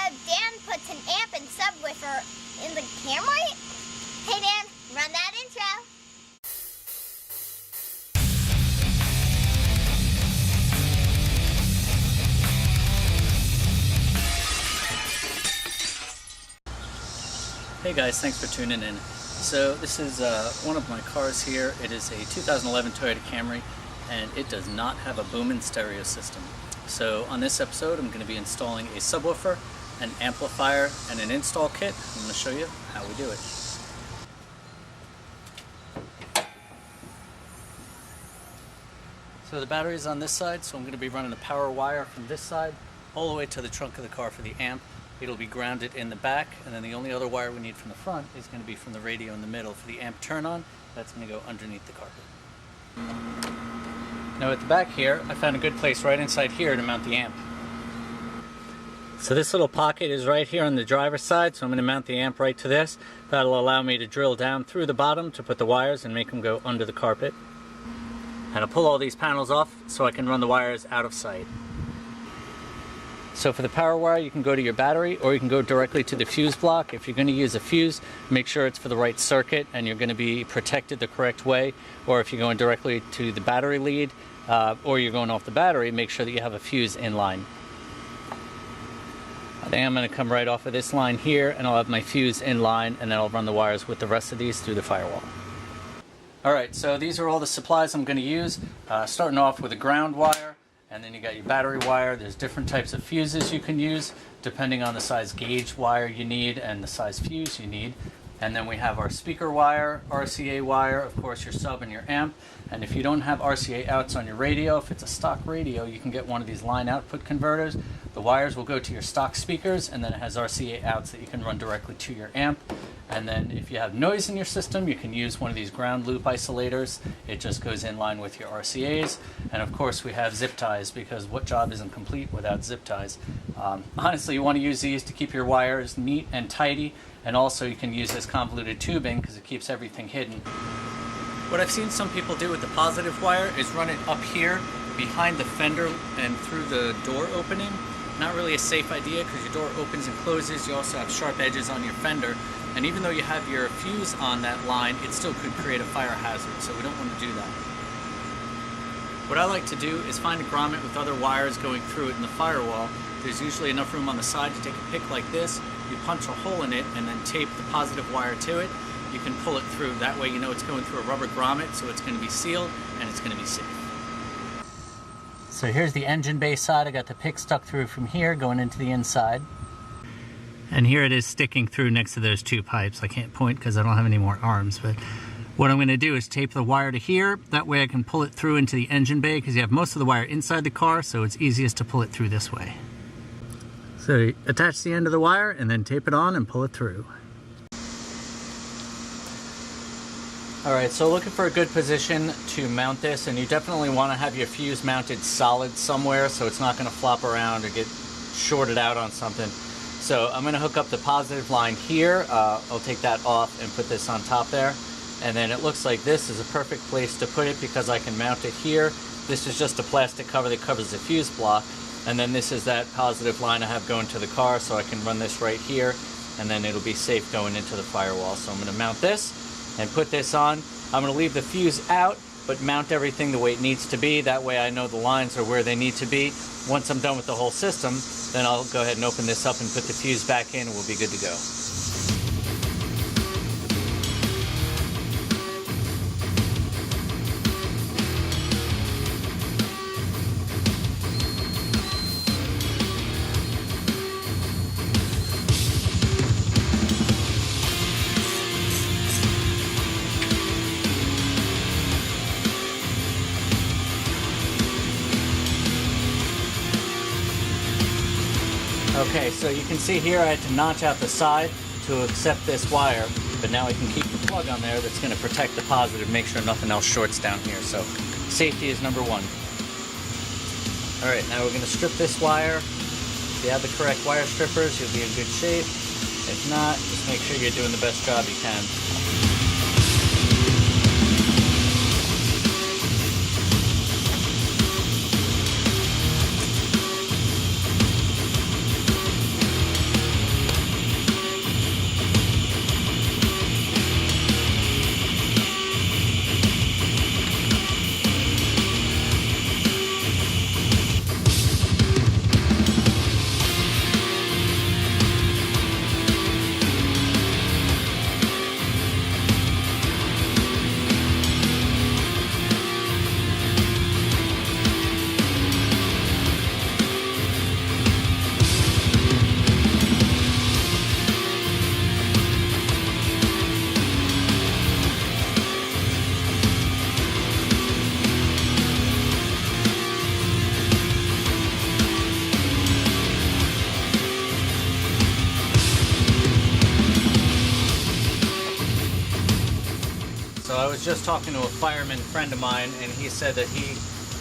Dan puts an amp and subwoofer in the Camry. Hey Dan, run that intro. Hey guys, thanks for tuning in. So this is one of my cars here. It is a 2011 Toyota Camry, and it does not have a boom-in stereo system. So on this episode I'm going to be installing a subwoofer, an amplifier, and an install kit. I'm going to show you how we do it. So the battery is on this side, so I'm going to be running a power wire from this side all the way to the trunk of the car for the amp. It'll be grounded in the back, and then the only other wire we need from the front is going to be from the radio in the middle for the amp turn on. That's going to go underneath the carpet. Now at the back here, I found a good place right inside here to mount the amp. So this little pocket is right here on the driver's side, so I'm going to mount the amp right to this. That'll allow me to drill down through the bottom to put the wires and make them go under the carpet. And I'll pull all these panels off so I can run the wires out of sight. So for the power wire, you can go to your battery or you can go directly to the fuse block. If you're going to use a fuse, make sure it's for the right circuit and you're going to be protected the correct way. Or if you're going directly to the battery lead or you're going off the battery, make sure that you have a fuse in line. I think I'm going to come right off of this line here and I'll have my fuse in line, and then I'll run the wires with the rest of these through the firewall. Alright, so these are all the supplies I'm going to use, starting off with a ground wire. And then you got your battery wire. There's different types of fuses you can use depending on the size gauge wire you need and the size fuse you need. And then we have our speaker wire, RCA wire, of course your sub and your amp. And if you don't have RCA outs on your radio, if it's a stock radio, you can get one of these line output converters. The wires will go to your stock speakers, and then it has RCA outs that you can run directly to your amp. And then if you have noise in your system, you can use one of these ground loop isolators. It just goes in line with your RCAs. And of course we have zip ties, because what job isn't complete without zip ties? Honestly, you want to use these to keep your wires neat and tidy, and also you can use this convoluted tubing because it keeps everything hidden. What I've seen some people do with the positive wire is run it up here behind the fender and through the door opening. Not really a safe idea because your door opens and closes. You also have sharp edges on your fender. And even though you have your fuse on that line, it still could create a fire hazard, so we don't want to do that. What I like to do is find a grommet with other wires going through it in the firewall. There's usually enough room on the side to take a pick like this. You punch a hole in it and then tape the positive wire to it. You can pull it through. That way you know it's going through a rubber grommet, so it's going to be sealed and it's going to be safe. So here's the engine bay side. I got the pick stuck through from here going into the inside. And here it is sticking through next to those two pipes. I can't point because I don't have any more arms, but what I'm going to do is tape the wire to here. That way I can pull it through into the engine bay, because you have most of the wire inside the car, so it's easiest to pull it through this way. So you attach the end of the wire and then tape it on and pull it through. Alright, so looking for a good position to mount this, and you definitely want to have your fuse mounted solid somewhere so it's not going to flop around or get shorted out on something. So I'm going to hook up the positive line here. I'll take that off and put this on top there. And then it looks like this is a perfect place to put it because I can mount it here. This is just a plastic cover that covers the fuse block. And then this is that positive line I have going to the car, so I can run this right here. And then it'll be safe going into the firewall. So I'm going to mount this and put this on. I'm going to leave the fuse out, but mount everything the way it needs to be. That way I know the lines are where they need to be. Once I'm done with the whole system, then I'll go ahead and open this up and put the fuse back in, and we'll be good to go. Okay, so you can see here I had to notch out the side to accept this wire, but now I can keep the plug on there that's going to protect the positive, make sure nothing else shorts down here. So safety is number one. Alright, now we're going to strip this wire. If you have the correct wire strippers, you'll be in good shape. If not, just make sure you're doing the best job you can. was just talking to a fireman friend of mine, and he said that he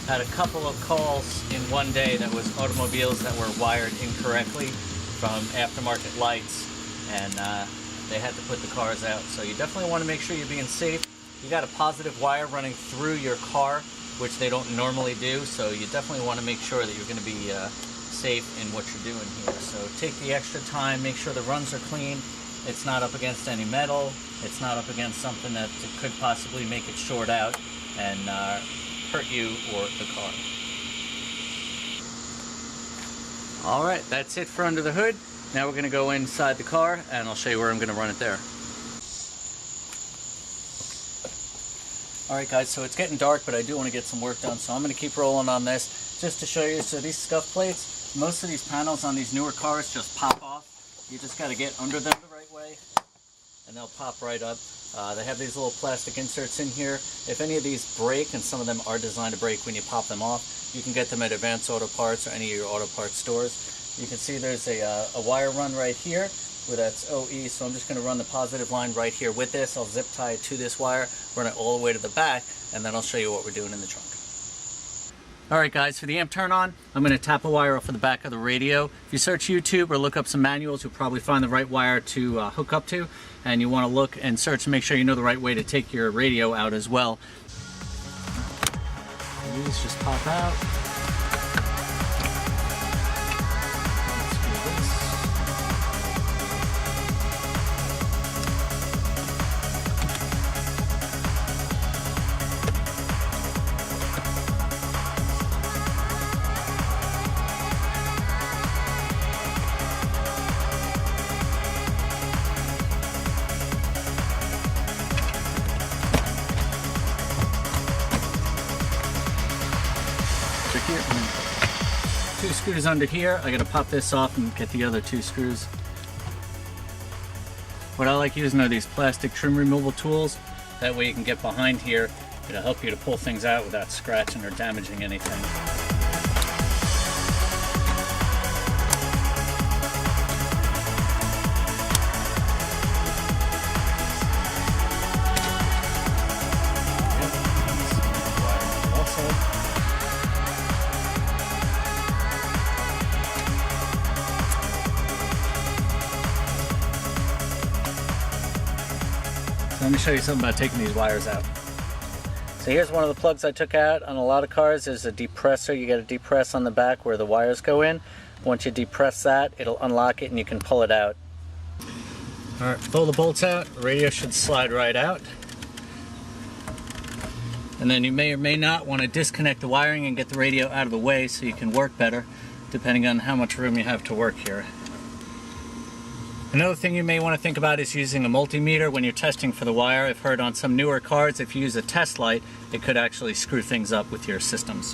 had a couple of calls in one day that was automobiles that were wired incorrectly from aftermarket lights, and they had to put the cars out. So you definitely want to make sure you're being safe. You got a positive wire running through your car, which they don't normally do, so you definitely want to make sure that you're going to be safe in what you're doing here. So take the extra time, make sure the runs are clean, it's not up against any metal, it's not up against something that could possibly make it short out and hurt you or the car. Alright, that's it for under the hood. Now we're going to go inside the car and I'll show you where I'm going to run it there. Alright guys, so it's getting dark, but I do want to get some work done, so I'm going to keep rolling on this just to show you. So these scuff plates, most of these panels on these newer cars just pop off. You just got to get under them the right way and they'll pop right up. They have these little plastic inserts in here. If any of these break, and some of them are designed to break when you pop them off, you can get them at Advanced Auto Parts or any of your auto parts stores. You can see there's a wire run right here where that's OE, so I'm just going to run the positive line right here with this. I'll zip tie it to this wire, run it all the way to the back, and then I'll show you what we're doing in the trunk. Alright guys, for the amp turn on, I'm going to tap a wire off of the back of the radio. If you search YouTube or look up some manuals, you'll probably find the right wire to hook up to, and you want to look and search to make sure you know the right way to take your radio out as well. These just pop out. Here. 2 screws under here. I gotta pop this off and get the other 2 screws. What I like using are these plastic trim removal tools. That way you can get behind here. It'll help you to pull things out without scratching or damaging anything. Let me show you something about taking these wires out. So here's one of the plugs I took out. On a lot of cars there's a depressor. You got to depress on the back where the wires go in. Once you depress that, it'll unlock it and you can pull it out. Alright, pull the bolts out. The radio should slide right out. And then you may or may not want to disconnect the wiring and get the radio out of the way so you can work better, depending on how much room you have to work here. Another thing you may want to think about is using a multimeter when you're testing for the wire. I've heard on some newer cars, if you use a test light, it could actually screw things up with your systems.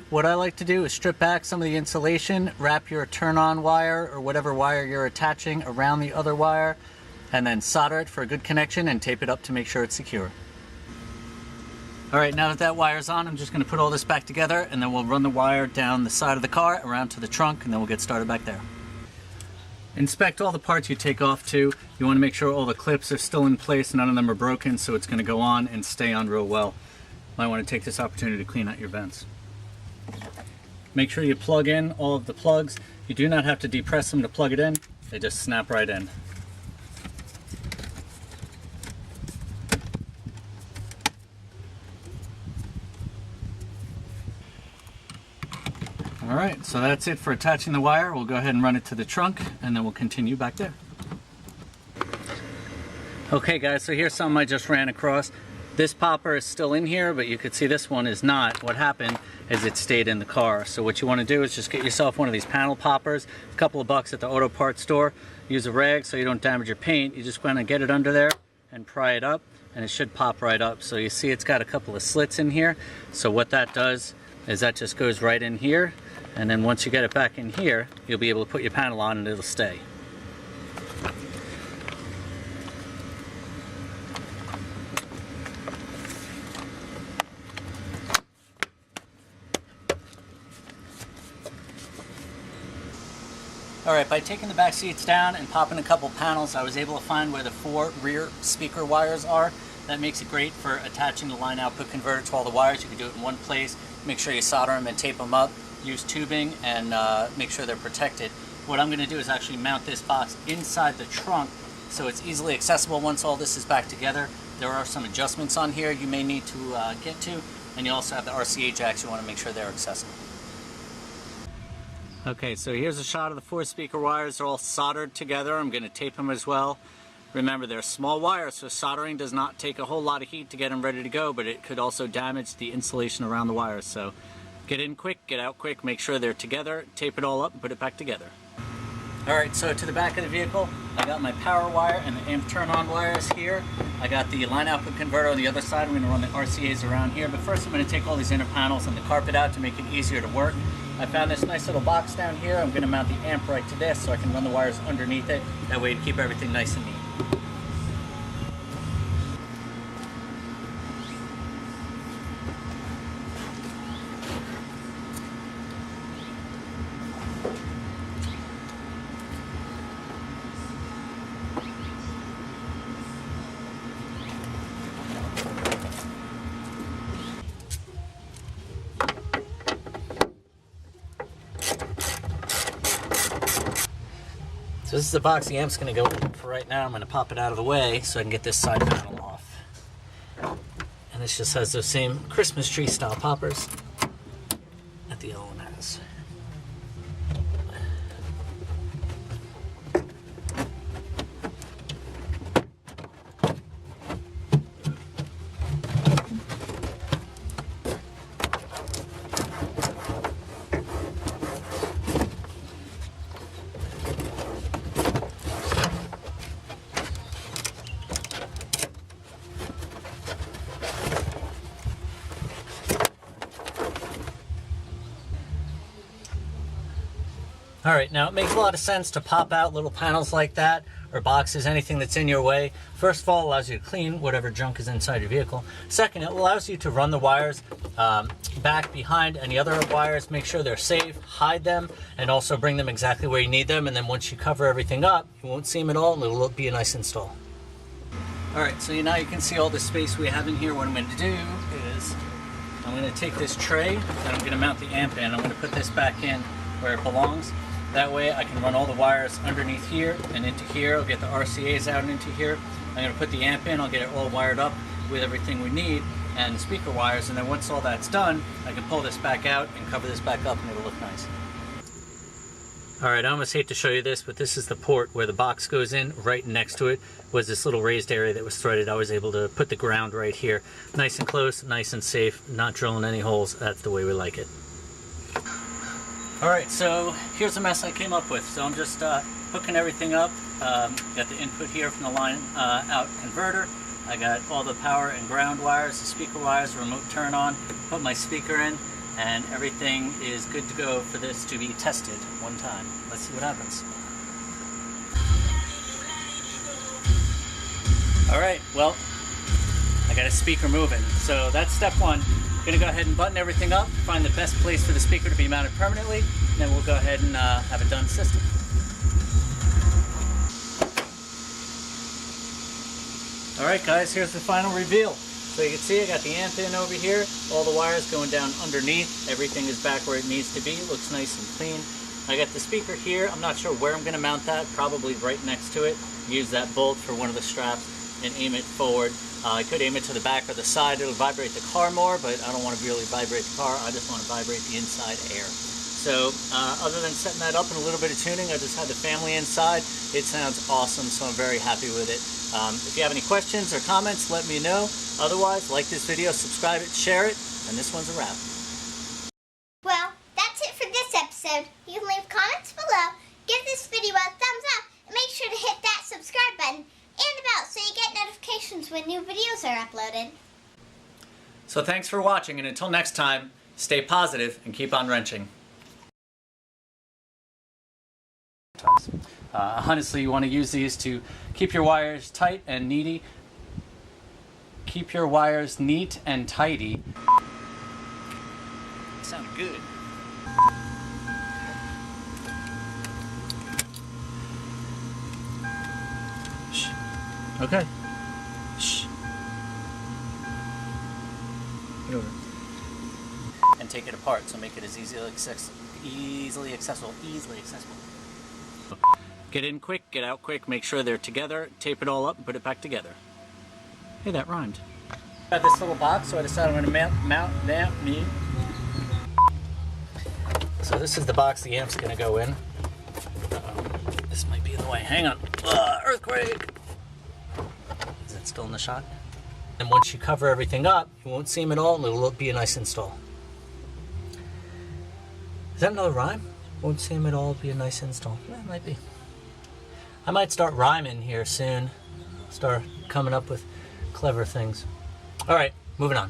What I like to do is strip back some of the insulation, wrap your turn-on wire or whatever wire you're attaching around the other wire, and then solder it for a good connection and tape it up to make sure it's secure. Alright, now that wire's on, I'm just going to put all this back together and then we'll run the wire down the side of the car around to the trunk and then we'll get started back there. Inspect all the parts you take off too. You want to make sure all the clips are still in place, none of them are broken, so it's going to go on and stay on real well. Might want to take this opportunity to clean out your vents. Make sure you plug in all of the plugs. You do not have to depress them to plug it in, they just snap right in. Alright, so that's it for attaching the wire. We'll go ahead and run it to the trunk and then we'll continue back there. Okay guys, so here's something I just ran across. This popper is still in here, but you could see this one is not. What happened is it stayed in the car. So what you want to do is just get yourself one of these panel poppers, a couple of bucks at the auto parts store. Use a rag so you don't damage your paint. You just want to get it under there and pry it up and it should pop right up. So you see it's got a couple of slits in here. So what that does is that just goes right in here. And then once you get it back in here, you'll be able to put your panel on and it'll stay. Alright, by taking the back seats down and popping a couple panels, I was able to find where the 4 rear speaker wires are. That makes it great for attaching the line output converter to all the wires. You can do it in one place. Make sure you solder them and tape them up. Use tubing and make sure they're protected. What I'm going to do is actually mount this box inside the trunk so it's easily accessible once all this is back together. There are some adjustments on here you may need to get to, and you also have the RCA jacks. You want to make sure they're accessible. Okay, so here's a shot of the 4 speaker wires. They're all soldered together. I'm going to tape them as well. Remember, they're small wires, so soldering does not take a whole lot of heat to get them ready to go, but it could also damage the insulation around the wires. So get in quick, get out quick, make sure they're together, tape it all up, and put it back together. Alright, so to the back of the vehicle, I got my power wire and the amp turn-on wires here. I got the line output converter on the other side. I'm going to run the RCAs around here, but first I'm going to take all these inner panels and the carpet out to make it easier to work. I found this nice little box down here. I'm going to mount the amp right to this so I can run the wires underneath it. That way to keep everything nice and neat. So this is the box the amp's going to go in for right now. I'm going to pop it out of the way so I can get this side panel off. And this just has those same Christmas tree style poppers that the other one has. Alright, now it makes a lot of sense to pop out little panels like that, or boxes, anything that's in your way. First of all, it allows you to clean whatever junk is inside your vehicle. Second, it allows you to run the wires back, behind any other wires, make sure they're safe, hide them, and also bring them exactly where you need them. And then once you cover everything up, you won't see them at all, and it'll be a nice install. Alright, so now you can see all the space we have in here. What I'm going to do is I'm going to take this tray and I'm going to mount the amp in. I'm going to put this back in where it belongs. That way I can run all the wires underneath here and into here. I'll get the RCAs out and into here. I'm going to put the amp in. I'll get it all wired up with everything we need and the speaker wires. And then once all that's done, I can pull this back out and cover this back up and it'll look nice. Alright, I almost hate to show you this, but this is the port where the box goes in. Right next to it was this little raised area that was threaded. I was able to put the ground right here. Nice and close, nice and safe, not drilling any holes. That's the way we like it. Alright, so here's the mess I came up with. So I'm just hooking everything up. Got the input here from the line out converter. I got all the power and ground wires, the speaker wires, remote turn on, put my speaker in, and everything is good to go for this to be tested one time. Let's see what happens. Alright, well, I got a speaker moving. So that's step one. I'm going to go ahead and button everything up, find the best place for the speaker to be mounted permanently, and then we'll go ahead and have a done system. Alright guys, here's the final reveal. So you can see I got the amp in over here, all the wires going down underneath, everything is back where it needs to be, it looks nice and clean. I got the speaker here, I'm not sure where I'm going to mount that, probably right next to it. Use that bolt for one of the straps and aim it forward. I could aim it to the back or the side, it'll vibrate the car more, but I don't want to really vibrate the car, I just want to vibrate the inside air. So other than setting that up and a little bit of tuning, I just had the family inside. It sounds awesome, so I'm very happy with it. If you have any questions or comments, let me know. Otherwise, like this video, subscribe it, share it, and this one's a wrap. Well, that's it for this episode. You can leave comments below, give this video a thumbs up, and make sure to hit that subscribe button and the bell so you get notifications when new videos are uploaded. So thanks for watching, and until next time, stay positive and keep on wrenching. Honestly, you want to use these to keep your wires tight and needy. Keep your wires neat and tidy. Sounded good. Shh. Okay. Shh. it apart, so make it as easily accessible. Get in quick, get out quick, make sure they're together, tape it all up and put it back together. Hey, that rhymed. Got this little box, so I decided I'm going to mount that. So this is the box the amp's going to go in. This might be in the way. Hang on. Earthquake! Is it still in the shot? And once you cover everything up, you won't see them at all, and it'll be a nice install. Is that another rhyme? Won't see them at all, be a nice install. Yeah, it might be. I might start rhyming here soon. Start coming up with clever things. All right, moving on.